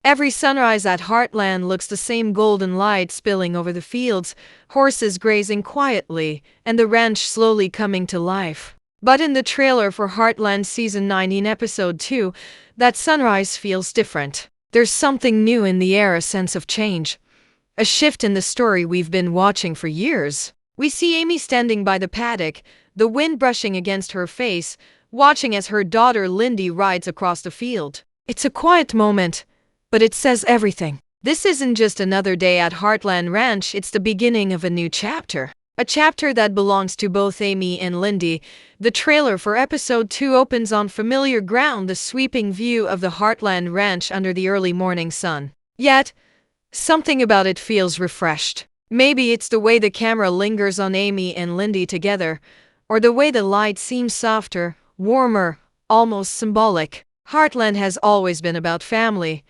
Every sunrise at Heartland looks the same, golden light spilling over the fields, horses grazing quietly, and the ranch slowly coming to life. But in the trailer for Heartland Season 19 Episode 2, that sunrise feels different. There's something new in the air, a sense of change. A shift in the story we've been watching for years. We see Amy standing by the paddock, the wind brushing against her face, watching as her daughter Lyndy rides across the field. It's a quiet moment, but it says everything. This isn't just another day at Heartland Ranch, it's the beginning of a new chapter. A chapter that belongs to both Amy and Lyndy. The trailer for Episode 2 opens on familiar ground, the sweeping view of the Heartland Ranch under the early morning sun. Yet, something about it feels refreshed. Maybe it's the way the camera lingers on Amy and Lyndy together, or the way the light seems softer, warmer, almost symbolic. Heartland has always been about family,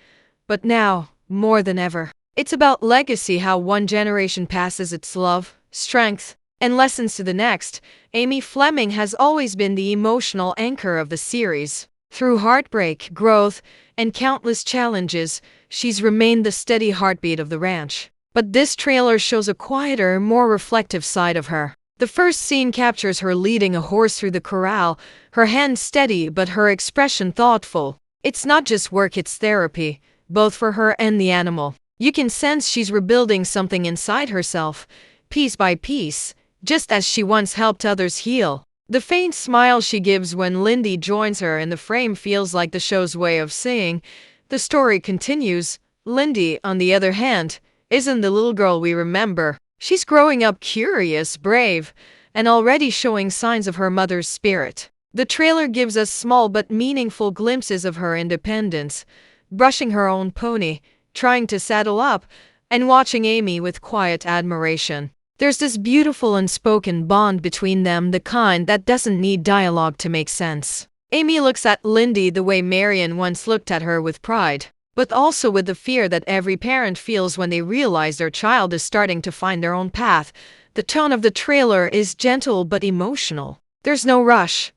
but now, more than ever, it's about legacy, how one generation passes its love, strength, and lessons to the next. Amy Fleming has always been the emotional anchor of the series. Through heartbreak, growth, and countless challenges, she's remained the steady heartbeat of the ranch. But this trailer shows a quieter, more reflective side of her. The first scene captures her leading a horse through the corral, her hand steady but her expression thoughtful. It's not just work, it's therapy, both for her and the animal. You can sense she's rebuilding something inside herself, piece by piece, just as she once helped others heal. The faint smile she gives when Lyndy joins her in the frame feels like the show's way of saying, the story continues. Lyndy, on the other hand, isn't the little girl we remember. She's growing up curious, brave, and already showing signs of her mother's spirit. The trailer gives us small but meaningful glimpses of her independence, brushing her own pony, trying to saddle up, and watching Amy with quiet admiration. There's this beautiful unspoken bond between them, the kind that doesn't need dialogue to make sense. Amy looks at Lyndy the way Marion once looked at her, with pride, but also with the fear that every parent feels when they realize their child is starting to find their own path. The tone of the trailer is gentle but emotional. There's no rush,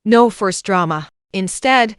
no forced drama. Instead,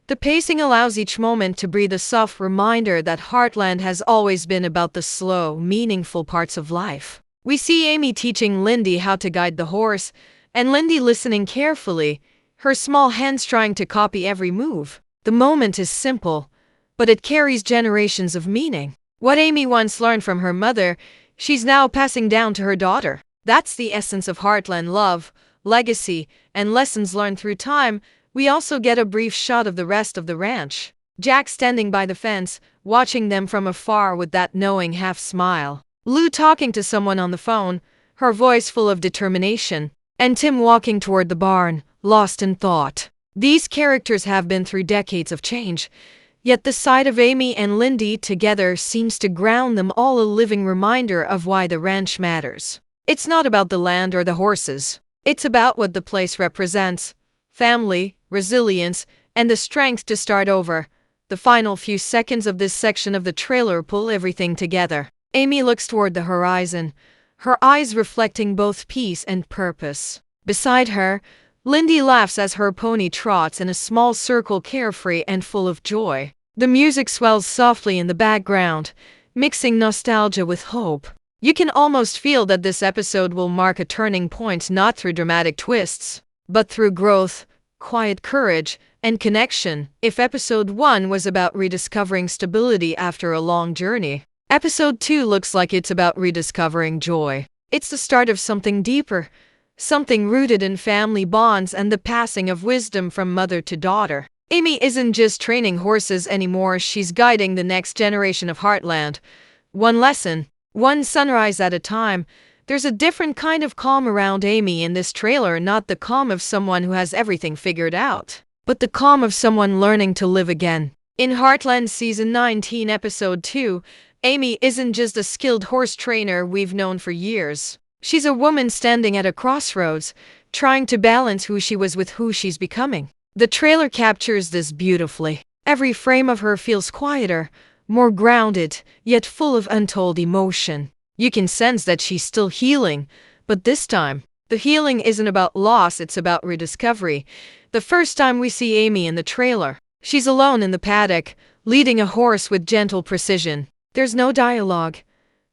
the pacing allows each moment to breathe, a soft reminder that Heartland has always been about the slow, meaningful parts of life. We see Amy teaching Lyndy how to guide the horse, and Lyndy listening carefully, her small hands trying to copy every move. The moment is simple, but it carries generations of meaning. What Amy once learned from her mother, she's now passing down to her daughter. That's the essence of Heartland: love, legacy, and lessons learned through time. We also get a brief shot of the rest of the ranch. Jack standing by the fence, watching them from afar with that knowing half smile. Lou talking to someone on the phone, her voice full of determination. And Tim walking toward the barn, lost in thought. These characters have been through decades of change, yet the sight of Amy and Lyndy together seems to ground them all, a living reminder of why the ranch matters. It's not about the land or the horses. It's about what the place represents: family, resilience, and the strength to start over. The final few seconds of this section of the trailer pull everything together. Amy looks toward the horizon, her eyes reflecting both peace and purpose. Beside her, Lyndy laughs as her pony trots in a small circle, carefree and full of joy. The music swells softly in the background, mixing nostalgia with hope. You can almost feel that this episode will mark a turning point, not through dramatic twists, but through growth, quiet courage, and connection. If Episode 1 was about rediscovering stability after a long journey, Episode 2 looks like it's about rediscovering joy. It's the start of something deeper, something rooted in family bonds and the passing of wisdom from mother to daughter. Amy isn't just training horses anymore, she's guiding the next generation of Heartland. One lesson, one sunrise at a time. There's a different kind of calm around Amy in this trailer, not the calm of someone who has everything figured out, but the calm of someone learning to live again. In Heartland Season 19 Episode 2, Amy isn't just a skilled horse trainer we've known for years. She's a woman standing at a crossroads, trying to balance who she was with who she's becoming. The trailer captures this beautifully. Every frame of her feels quieter, more grounded, yet full of untold emotion. You can sense that she's still healing, but this time, the healing isn't about loss, it's about rediscovery. The first time we see Amy in the trailer, she's alone in the paddock, leading a horse with gentle precision. There's no dialogue,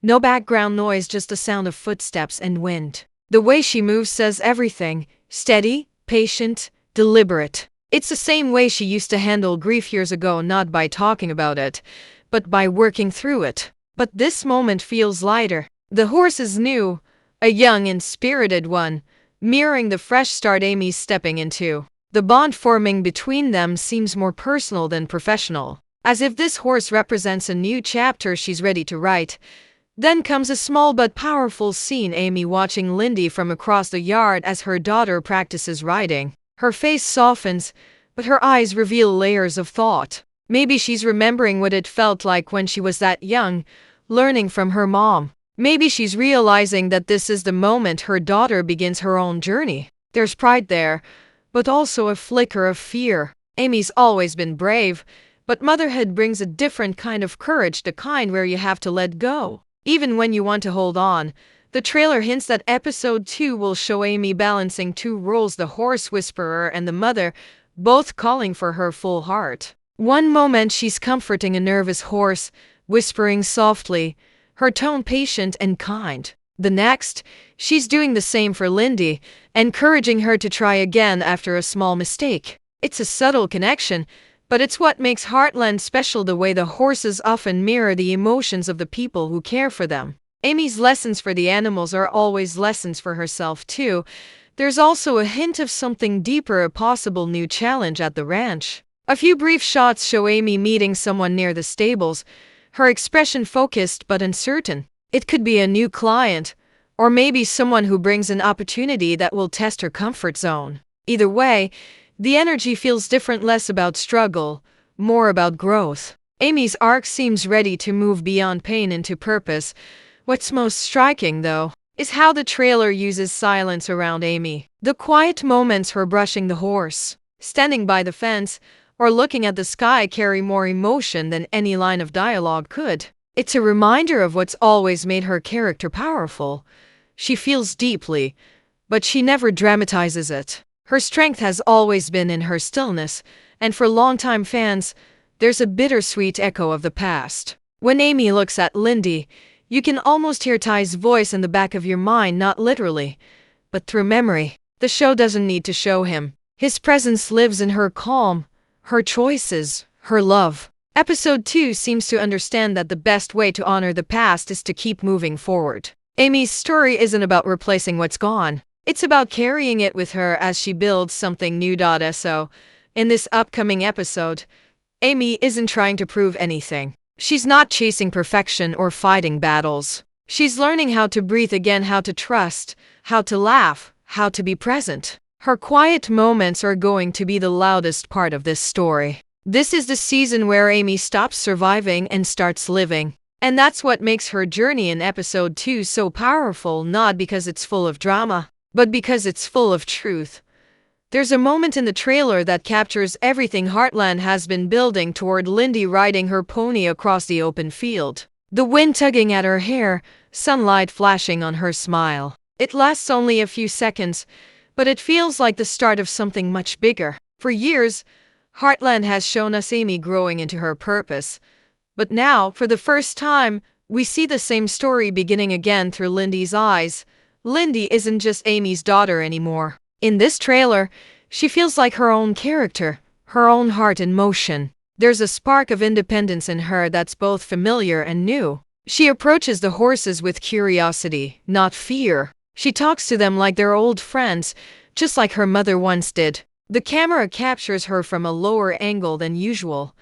no background noise, just the sound of footsteps and wind. The way she moves says everything: steady, patient, deliberate. It's the same way she used to handle grief years ago, not by talking about it, but by working through it. But this moment feels lighter. The horse is new, a young and spirited one, mirroring the fresh start Amy's stepping into. The bond forming between them seems more personal than professional, as if this horse represents a new chapter she's ready to write. Then comes a small but powerful scene: Amy watching Lyndy from across the yard as her daughter practices riding. Her face softens, but her eyes reveal layers of thought. Maybe she's remembering what it felt like when she was that young, learning from her mom. Maybe she's realizing that this is the moment her daughter begins her own journey. There's pride there, but also a flicker of fear. Amy's always been brave, but motherhood brings a different kind of courage, the kind where you have to let go, even when you want to hold on. The trailer hints that episode 2 will show Amy balancing two roles: the horse whisperer and the mother, both calling for her full heart. One moment she's comforting a nervous horse, whispering softly, her tone patient and kind. The next, she's doing the same for Lyndy, encouraging her to try again after a small mistake. It's a subtle connection, but it's what makes Heartland special: the way the horses often mirror the emotions of the people who care for them. Amy's lessons for the animals are always lessons for herself too. There's also a hint of something deeper, a possible new challenge at the ranch. A few brief shots show Amy meeting someone near the stables, her expression focused but uncertain. It could be a new client, or maybe someone who brings an opportunity that will test her comfort zone. Either way, the energy feels different: less about struggle, more about growth. Amy's arc seems ready to move beyond pain into purpose. What's most striking, though, is how the trailer uses silence around Amy. The quiet moments, her brushing the horse, standing by the fence, or looking at the sky, carry more emotion than any line of dialogue could. It's a reminder of what's always made her character powerful. She feels deeply, but she never dramatizes it. Her strength has always been in her stillness, and for longtime fans, there's a bittersweet echo of the past. When Amy looks at Lyndy, you can almost hear Ty's voice in the back of your mind, not literally, but through memory. The show doesn't need to show him. His presence lives in her calm, her choices, her love. Episode 2 seems to understand that the best way to honor the past is to keep moving forward. Amy's story isn't about replacing what's gone. It's about carrying it with her as she builds something new. So, in this upcoming episode, Amy isn't trying to prove anything. She's not chasing perfection or fighting battles. She's learning how to breathe again, how to trust, how to laugh, how to be present. Her quiet moments are going to be the loudest part of this story. This is the season where Amy stops surviving and starts living. And that's what makes her journey in episode 2 so powerful, not because it's full of drama, but because it's full of truth. There's a moment in the trailer that captures everything Heartland has been building toward: Lyndy riding her pony across the open field, the wind tugging at her hair, sunlight flashing on her smile. It lasts only a few seconds, but it feels like the start of something much bigger. For years, Heartland has shown us Amy growing into her purpose. But now, for the first time, we see the same story beginning again through Lyndy's eyes. Lyndy isn't just Amy's daughter anymore. In this trailer, she feels like her own character, her own heart in motion. There's a spark of independence in her that's both familiar and new. She approaches the horses with curiosity, not fear. She talks to them like they're old friends, just like her mother once did. The camera captures her from a lower angle than usual,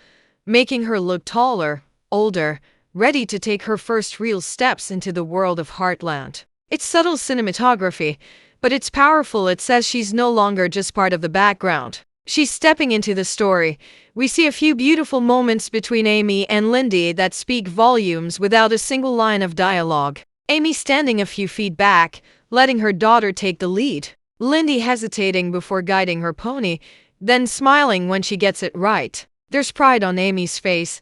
making her look taller, older, ready to take her first real steps into the world of Heartland. It's subtle cinematography, but it's powerful. It says she's no longer just part of the background. She's stepping into the story. We see a few beautiful moments between Amy and Lyndy that speak volumes without a single line of dialogue. Amy standing a few feet back, letting her daughter take the lead. Lyndy hesitating before guiding her pony, then smiling when she gets it right. There's pride on Amy's face,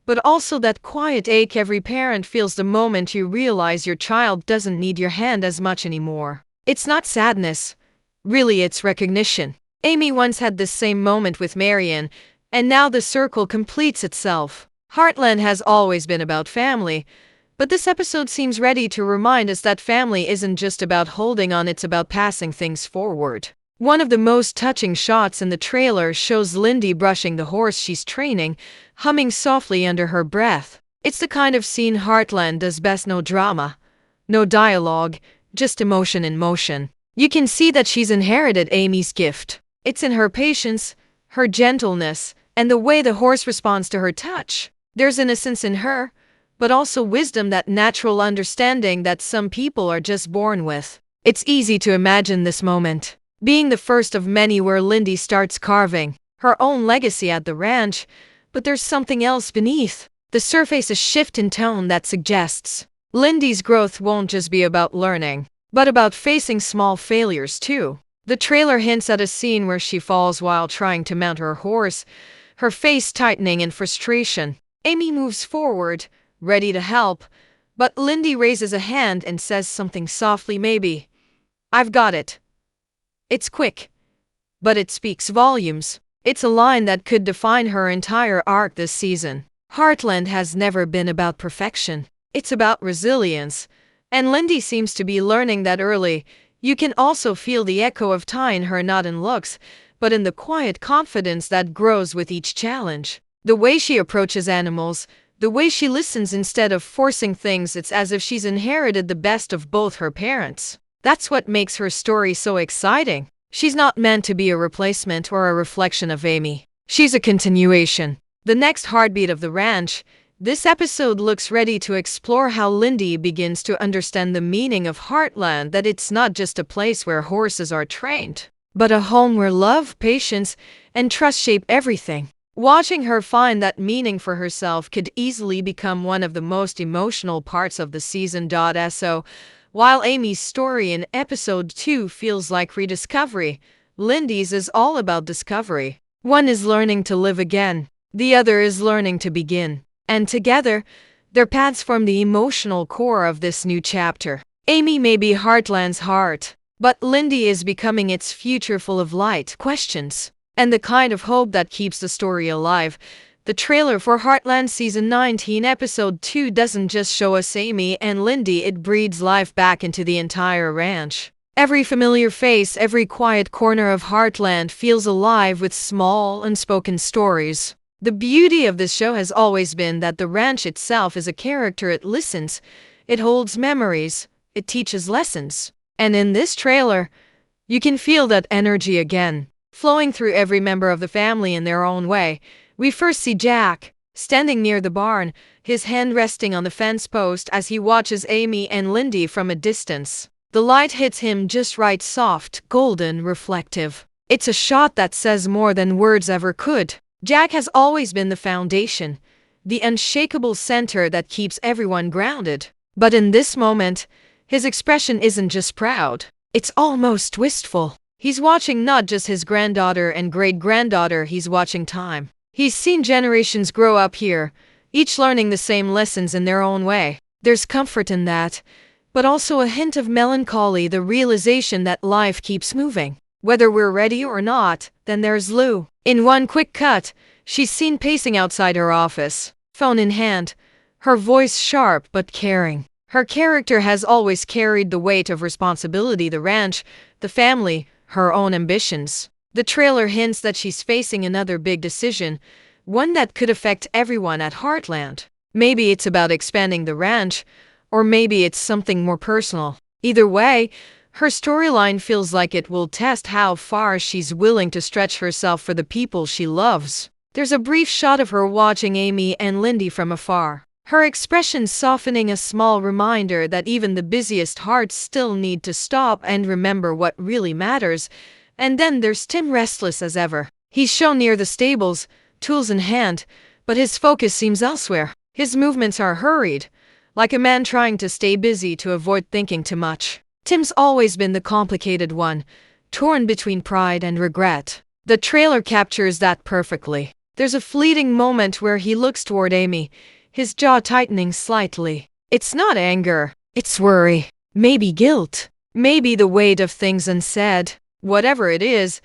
but also that quiet ache every parent feels the moment you realize your child doesn't need your hand as much anymore. It's not sadness. Really, it's recognition. Amy once had this same moment with Marian, And now the circle completes itself. Heartland has always been about family, but this episode seems ready to remind us that family isn't just about holding on, it's about passing things forward. One of the most touching shots in the trailer shows Lyndy brushing the horse she's training, humming softly under her breath. It's the kind of scene Heartland does best. No drama, no dialogue, just emotion in motion. You can see that she's inherited Amy's gift. It's in her patience, her gentleness, and the way the horse responds to her touch. There's innocence in her, but also wisdom, that natural understanding that some people are just born with. It's easy to imagine this moment being the first of many where Lyndy starts carving her own legacy at the ranch, but there's something else beneath the surface, a shift in tone that suggests Lyndy's growth won't just be about learning, but about facing small failures too. The trailer hints at a scene where she falls while trying to mount her horse, her face tightening in frustration. Amy moves forward, ready to help, but Lyndy raises a hand and says something softly, maybe. I've got it. It's quick, but it speaks volumes. It's a line that could define her entire arc this season. Heartland has never been about perfection. It's about resilience. And Lyndy seems to be learning that early. You can also feel the echo of time in her, not in looks, but in the quiet confidence that grows with each challenge. The way she approaches animals, the way she listens instead of forcing things, it's as if she's inherited the best of both her parents. That's what makes her story so exciting. She's not meant to be a replacement or a reflection of Amy. She's a continuation. The next heartbeat of the ranch. This episode looks ready to explore how Lyndy begins to understand the meaning of Heartland, that it's not just a place where horses are trained, but a home where love, patience, and trust shape everything. Watching her find that meaning for herself could easily become one of the most emotional parts of the season. So, while Amy's story in episode 2 feels like rediscovery, Lyndy's is all about discovery. One is learning to live again, the other is learning to begin. And together, their paths form the emotional core of this new chapter. Amy may be Heartland's heart, but Lyndy is becoming its future, full of light, questions, and the kind of hope that keeps the story alive. The trailer for Heartland Season 19 Episode 2 doesn't just show us Amy and Lyndy, it breathes life back into the entire ranch. Every familiar face, every quiet corner of Heartland feels alive with small, unspoken stories. The beauty of this show has always been that the ranch itself is a character. It listens, it holds memories, it teaches lessons. And in this trailer, you can feel that energy again, flowing through every member of the family in their own way. We first see Jack, standing near the barn, his hand resting on the fence post as he watches Amy and Lyndy from a distance. The light hits him just right, soft, golden, reflective. It's a shot that says more than words ever could. Jack has always been the foundation, the unshakable center that keeps everyone grounded. But in this moment, his expression isn't just proud, it's almost wistful. He's watching not just his granddaughter and great-granddaughter, he's watching time. He's seen generations grow up here, each learning the same lessons in their own way. There's comfort in that, but also a hint of melancholy, the realization that life keeps moving. Whether we're ready or not. Then there's Lou. In one quick cut, she's seen pacing outside her office, phone in hand, her voice sharp but caring. Her character has always carried the weight of responsibility, the ranch, the family, her own ambitions. The trailer hints that she's facing another big decision, one that could affect everyone at Heartland. Maybe it's about expanding the ranch, or maybe it's something more personal. Either way, her storyline feels like it will test how far she's willing to stretch herself for the people she loves. There's a brief shot of her watching Amy and Lyndy from afar, her expression softening, a small reminder that even the busiest hearts still need to stop and remember what really matters. And then there's Tim, restless as ever. He's shown near the stables, tools in hand, but his focus seems elsewhere. His movements are hurried, like a man trying to stay busy to avoid thinking too much. Tim's always been the complicated one, torn between pride and regret. The trailer captures that perfectly. There's a fleeting moment where he looks toward Amy, his jaw tightening slightly. It's not anger, it's worry, maybe guilt, maybe the weight of things unsaid. Whatever it is,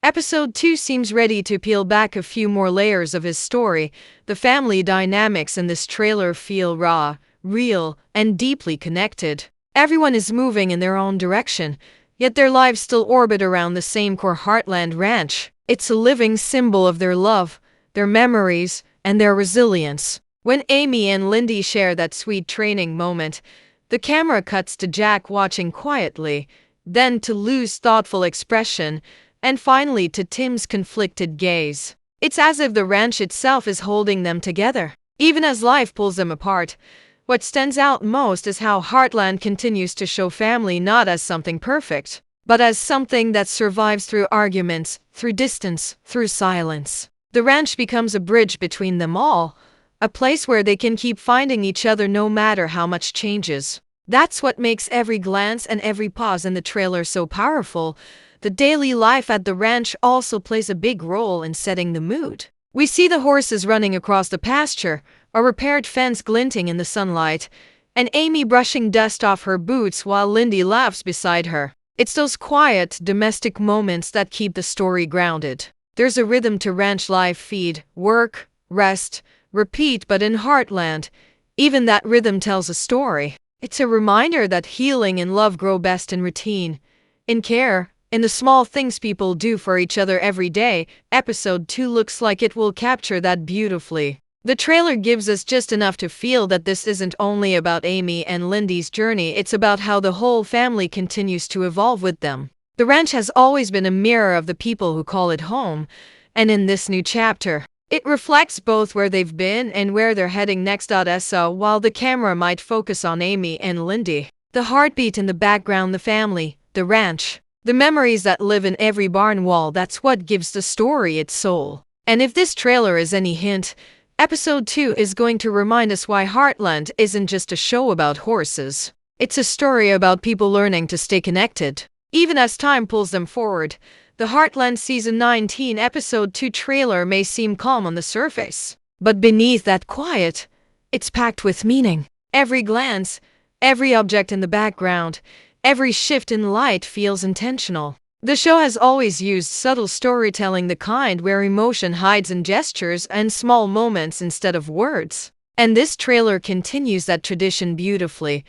Episode 2 seems ready to peel back a few more layers of his story. The family dynamics in this trailer feel raw, real, and deeply connected. Everyone is moving in their own direction, yet their lives still orbit around the same core Heartland Ranch. It's a living symbol of their love, their memories, and their resilience. When Amy and Lyndy share that sweet training moment, the camera cuts to Jack watching quietly, then to Lou's thoughtful expression, and finally to Tim's conflicted gaze. It's as if the ranch itself is holding them together. Even as life pulls them apart, what stands out most is how Heartland continues to show family not as something perfect, but as something that survives through arguments, through distance, through silence. The ranch becomes a bridge between them all, a place where they can keep finding each other no matter how much changes. That's what makes every glance and every pause in the trailer so powerful. The daily life at the ranch also plays a big role in setting the mood. We see the horses running across the pasture, a repaired fence glinting in the sunlight, and Amy brushing dust off her boots while Lyndy laughs beside her. It's those quiet, domestic moments that keep the story grounded. There's a rhythm to ranch life: feed, work, rest, repeat, but in Heartland, even that rhythm tells a story. It's a reminder that healing and love grow best in routine, in care, in the small things people do for each other every day. Episode 2 looks like it will capture that beautifully. The trailer gives us just enough to feel that this isn't only about Amy and Lyndy's journey, it's about how the whole family continues to evolve with them. The ranch has always been a mirror of the people who call it home, and in this new chapter, it reflects both where they've been and where they're heading next. So while the camera might focus on Amy and Lyndy, the heartbeat in the background, the family, the ranch, the memories that live in every barn wall, that's what gives the story its soul. And if this trailer is any hint, Episode 2 is going to remind us why Heartland isn't just a show about horses. It's a story about people learning to stay connected, even as time pulls them forward. The Heartland Season 19 Episode 2 trailer may seem calm on the surface, but beneath that quiet, it's packed with meaning. Every glance, every object in the background, every shift in light feels intentional. The show has always used subtle storytelling, the kind where emotion hides in gestures and small moments instead of words. And this trailer continues that tradition beautifully.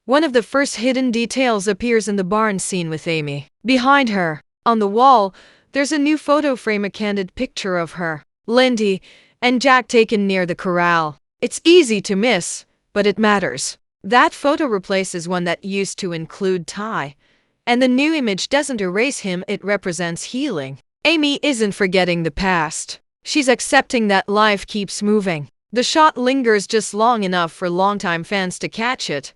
One of the first hidden details appears in the barn scene with Amy. Behind her, on the wall, there's a new photo frame, a candid picture of her, Lyndy, and Jack taken near the corral. It's easy to miss, but it matters. That photo replaces one that used to include Ty. And the new image doesn't erase him, it represents healing. Amy isn't forgetting the past. She's accepting that life keeps moving. The shot lingers just long enough for longtime fans to catch it,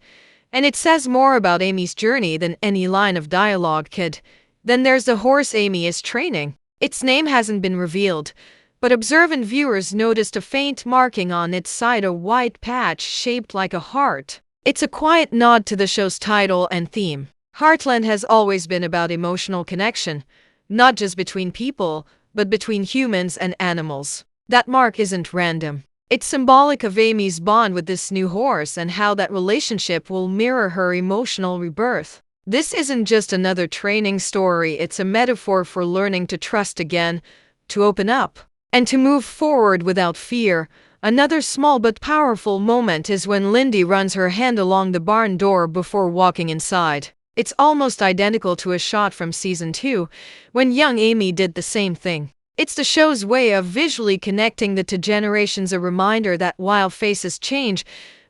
and it says more about Amy's journey than any line of dialogue could. Then there's the horse Amy is training. Its name hasn't been revealed, but observant viewers noticed a faint marking on its side, a white patch shaped like a heart. It's a quiet nod to the show's title and theme. Heartland has always been about emotional connection, not just between people, but between humans and animals. That mark isn't random. It's symbolic of Amy's bond with this new horse and how that relationship will mirror her emotional rebirth. This isn't just another training story, it's a metaphor for learning to trust again, to open up, and to move forward without fear. Another small but powerful moment is when Lyndy runs her hand along the barn door before walking inside. It's almost identical to a shot from Season 2, when young Amy did the same thing. It's the show's way of visually connecting the two generations, a reminder that while faces change,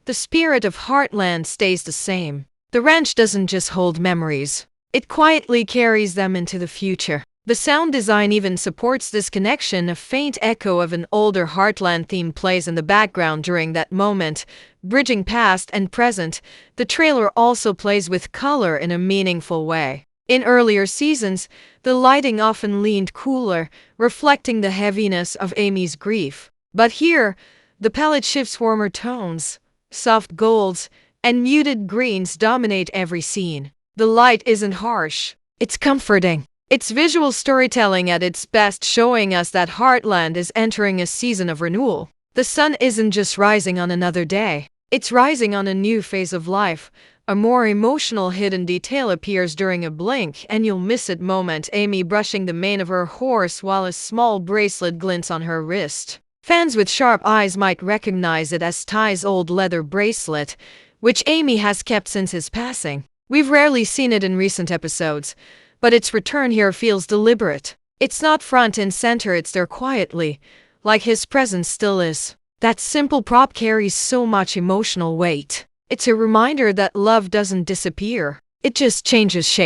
the spirit of Heartland stays the same. The ranch doesn't just hold memories, it quietly carries them into the future. The sound design even supports this connection. A faint echo of an older Heartland theme plays in the background during that moment, bridging past and present. The trailer also plays with color in a meaningful way. In earlier seasons, the lighting often leaned cooler, reflecting the heaviness of Amy's grief. But here, the palette shifts, warmer tones, soft golds, and muted greens dominate every scene. The light isn't harsh, it's comforting. It's visual storytelling at its best, showing us that Heartland is entering a season of renewal. The sun isn't just rising on another day, it's rising on a new phase of life, A more emotional hidden detail appears during a blink and you'll miss it moment. Amy brushing the mane of her horse while a small bracelet glints on her wrist. Fans with sharp eyes might recognize it as Ty's old leather bracelet, which Amy has kept since his passing. We've rarely seen it in recent episodes, but its return here feels deliberate. It's not front and center, it's there quietly, like his presence still is. That simple prop carries so much emotional weight. It's a reminder that love doesn't disappear, it just changes shape.